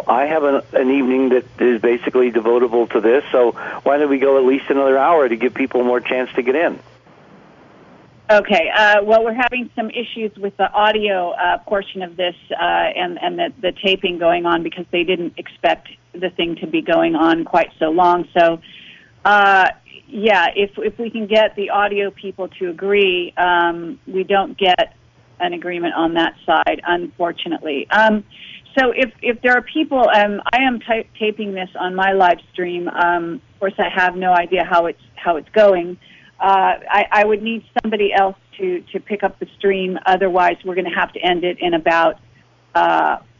I have an evening that is basically devotable to this, so why don't we go at least another hour to give people more chance to get in? Okay. Well, we're having some issues with the audio portion of this and the taping going on because they didn't expect the thing to be going on quite so long. So, if we can get the audio people to agree, we don't get an agreement on that side, unfortunately. So if there are people, I am taping this on my live stream. Of course, I have no idea how it's going. I would need somebody else to pick up the stream. Otherwise, we're going to have to end it in about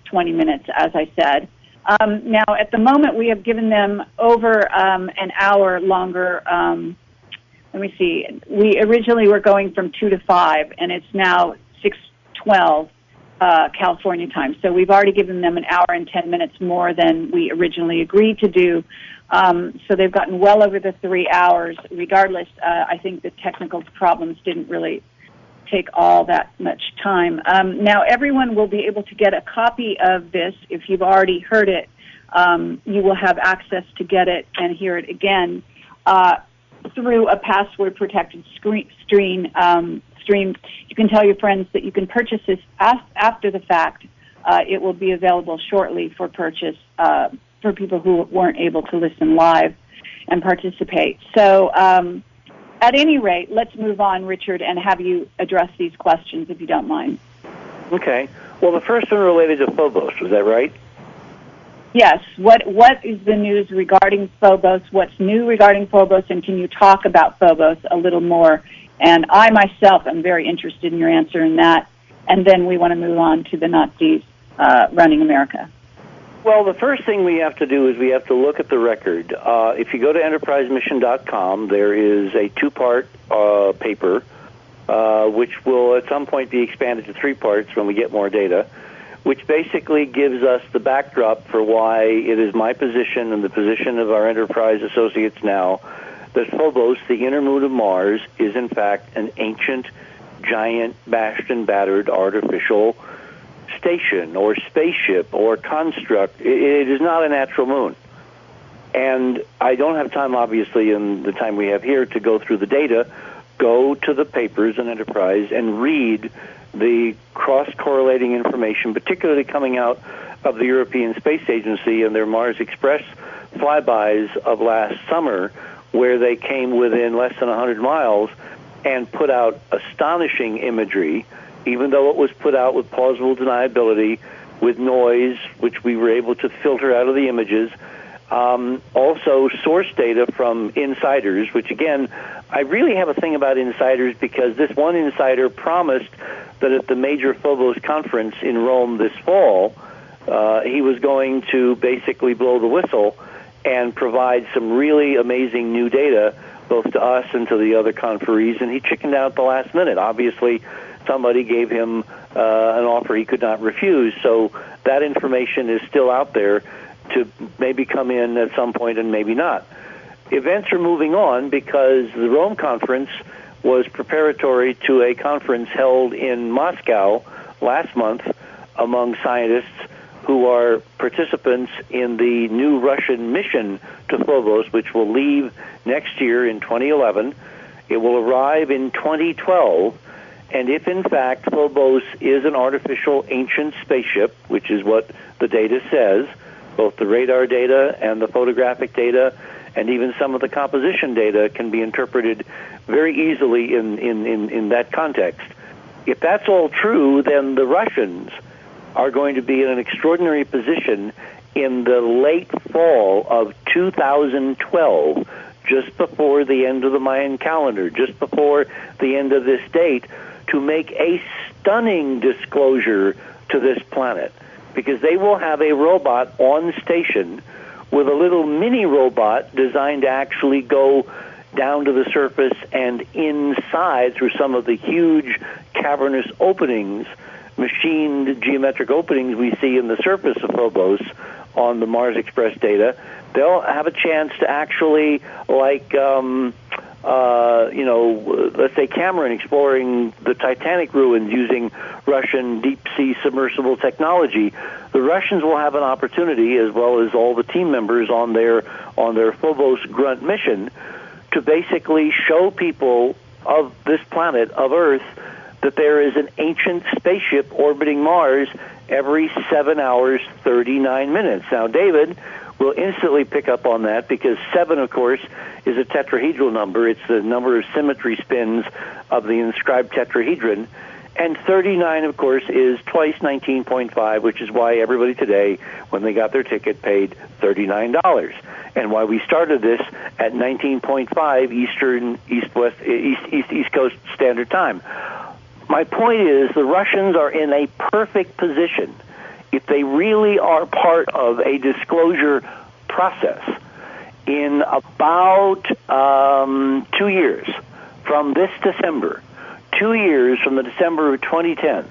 20 minutes, as I said. Now, at the moment, we have given them over an hour longer. Let me see. We originally were going from 2 to 5, and it's now 6:12 California time. So we've already given them an hour and 10 minutes more than we originally agreed to do. So they've gotten well over the 3 hours. Regardless, I think the technical problems didn't really take all that much time. Now, everyone will be able to get a copy of this. If you've already heard it, you will have access to get it and hear it again through a password-protected stream. You can tell your friends that you can purchase this after the fact. It will be available shortly for purchase for people who weren't able to listen live and participate. So at any rate, let's move on, Richard, and have you address these questions, if you don't mind. Okay. Well, the first one related to Phobos, was that right? Yes. What is the news regarding Phobos? What's new regarding Phobos, and can you talk about Phobos a little more? And I myself am very interested in your answer in that. And then we want to move on to the Nazis running America. Well, the first thing we have to do is we have to look at the record. If you go to enterprisemission.com, there is a 2-part paper, which will at some point be expanded to 3 parts when we get more data, which basically gives us the backdrop for why it is my position and the position of our enterprise associates now that Phobos, the inner moon of Mars, is in fact an ancient, giant, bashed and battered artificial station or spaceship or construct. It is not a natural moon. And I don't have time, obviously, in the time we have here to go through the data. Go to the papers in Enterprise and read the cross-correlating information, particularly coming out of the European Space Agency and their Mars Express flybys of last summer, where they came within less than 100 miles and put out astonishing imagery, even though it was put out with plausible deniability, with noise, which we were able to filter out of the images. Also, source data from insiders, which, again, I really have a thing about insiders because this one insider promised that at the major Phobos conference in Rome this fall, he was going to basically blow the whistle and provide some really amazing new data, both to us and to the other conferees, and he chickened out at the last minute. Obviously, somebody gave him an offer he could not refuse, so that information is still out there to maybe come in at some point and maybe not. Events are moving on because the Rome conference was preparatory to a conference held in Moscow last month among scientists who are participants in the new Russian mission to Phobos, which will leave next year in 2011. It will arrive in 2012, and if in fact Phobos is an artificial ancient spaceship, which is what the data says, both the radar data and the photographic data and even some of the composition data can be interpreted very easily in that context. If that's all true, then the Russians are going to be in an extraordinary position in the late fall of 2012, just before the end of the Mayan calendar, just before the end of this date, to make a stunning disclosure to this planet, because they will have a robot on station with a little mini robot designed to actually go down to the surface and inside through some of the huge cavernous openings, machined geometric openings we see in the surface of Phobos on the Mars Express data. They'll have a chance to actually, like let's say Cameron exploring the Titanic ruins using Russian deep-sea submersible technology, the Russians will have an opportunity, as well as all the team members on their Phobos Grunt mission, to basically show people of this planet, of Earth, that there is an ancient spaceship orbiting Mars every 7 hours, 39 minutes. Now, David will instantly pick up on that because 7, of course, is a tetrahedral number. It's the number of symmetry spins of the inscribed tetrahedron. And 39, of course, is twice 19.5, which is why everybody today, when they got their ticket, paid $39. And why we started this at 19.5 East Coast Standard Time. My point is the Russians are in a perfect position, if they really are part of a disclosure process, in about 2 years from this December, 2 years from the December of 2010,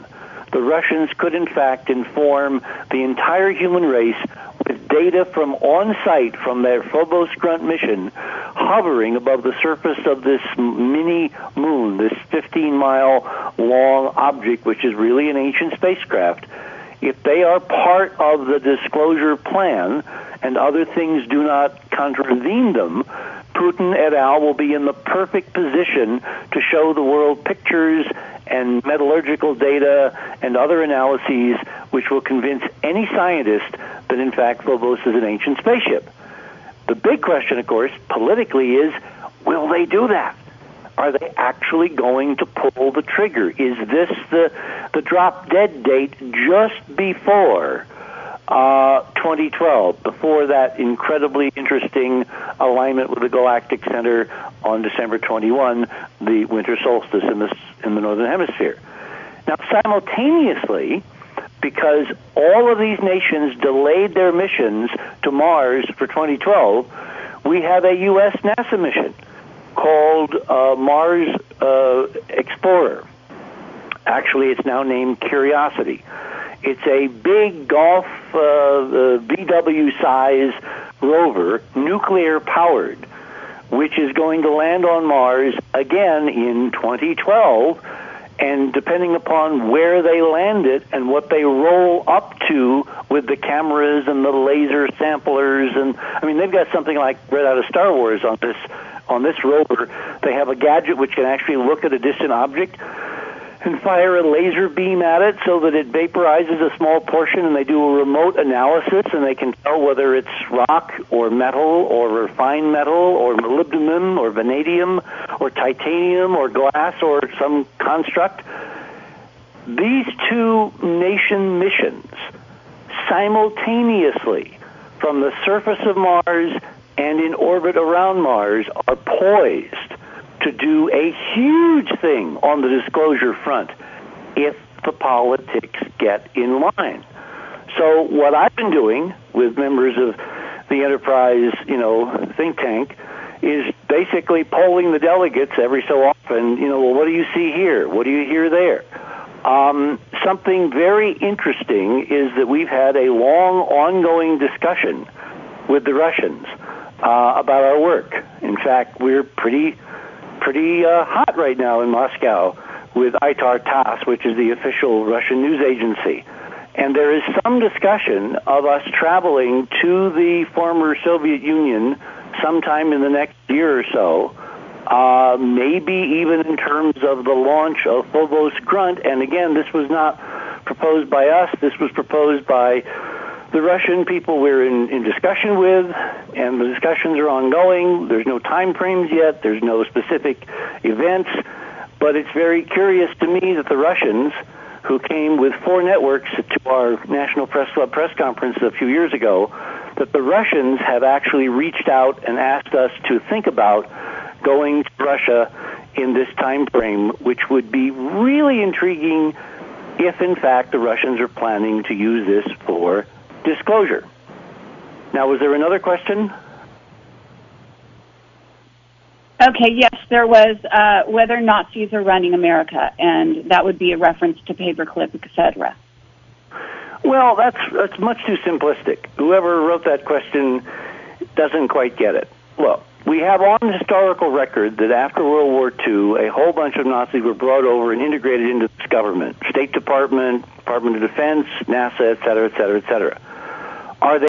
the Russians could in fact inform the entire human race with data from on-site from their Phobos Grunt mission hovering above the surface of this mini moon, this 15-mile-long object, which is really an ancient spacecraft. If they are part of the disclosure plan and other things do not contravene them, Putin et al. Will be in the perfect position to show the world pictures and metallurgical data and other analyses which will convince any scientist that, in fact, Phobos is an ancient spaceship. The big question, of course, politically is, will they do that? Are they actually going to pull the trigger? Is this the drop-dead date just before 2012, before that incredibly interesting alignment with the Galactic Center on December 21, the winter solstice in the Northern Hemisphere? Now, simultaneously, because all of these nations delayed their missions to Mars for 2012, we have a U.S. NASA mission called Mars Explorer. Actually, it's now named Curiosity. It's a big Golf VW-size rover, nuclear-powered, which is going to land on Mars again in 2012. And depending upon where they land it and what they roll up to with the cameras and the laser samplers, and I mean, they've got something like right out of Star Wars on this rover. They have a gadget which can actually look at a distant object and fire a laser beam at it so that it vaporizes a small portion, and they do a remote analysis, and they can tell whether it's rock or metal or refined metal or molybdenum or vanadium or titanium or glass or some construct. These two nation missions simultaneously from the surface of Mars and in orbit around Mars are poised to do a huge thing on the disclosure front if the politics get in line. So what I've been doing with members of the Enterprise, think tank, is basically polling the delegates every so often, well, what do you see here? What do you hear there? Something very interesting is that we've had a long, ongoing discussion with the Russians about our work. In fact, we're pretty hot right now in Moscow with ITAR TASS, which is the official Russian news agency. And there is some discussion of us traveling to the former Soviet Union sometime in the next year or so, maybe even in terms of the launch of Phobos Grunt. And again, this was not proposed by us. This was proposed by the Russian people we're in discussion with, and the discussions are ongoing. There's no time frames yet. There's no specific events. But it's very curious to me that the Russians, who came with 4 networks to our National Press Club press conference a few years ago, that the Russians have actually reached out and asked us to think about going to Russia in this time frame, which would be really intriguing if, in fact, the Russians are planning to use this for disclosure. Now, was there another question? Okay, yes, there was whether Nazis are running America, and that would be a reference to paperclip, etc. Well, that's much too simplistic. Whoever wrote that question doesn't quite get it. Look, we have on historical record that after World War II, a whole bunch of Nazis were brought over and integrated into this government, State Department, Department of Defense, NASA, et cetera, et cetera, et cetera. Are they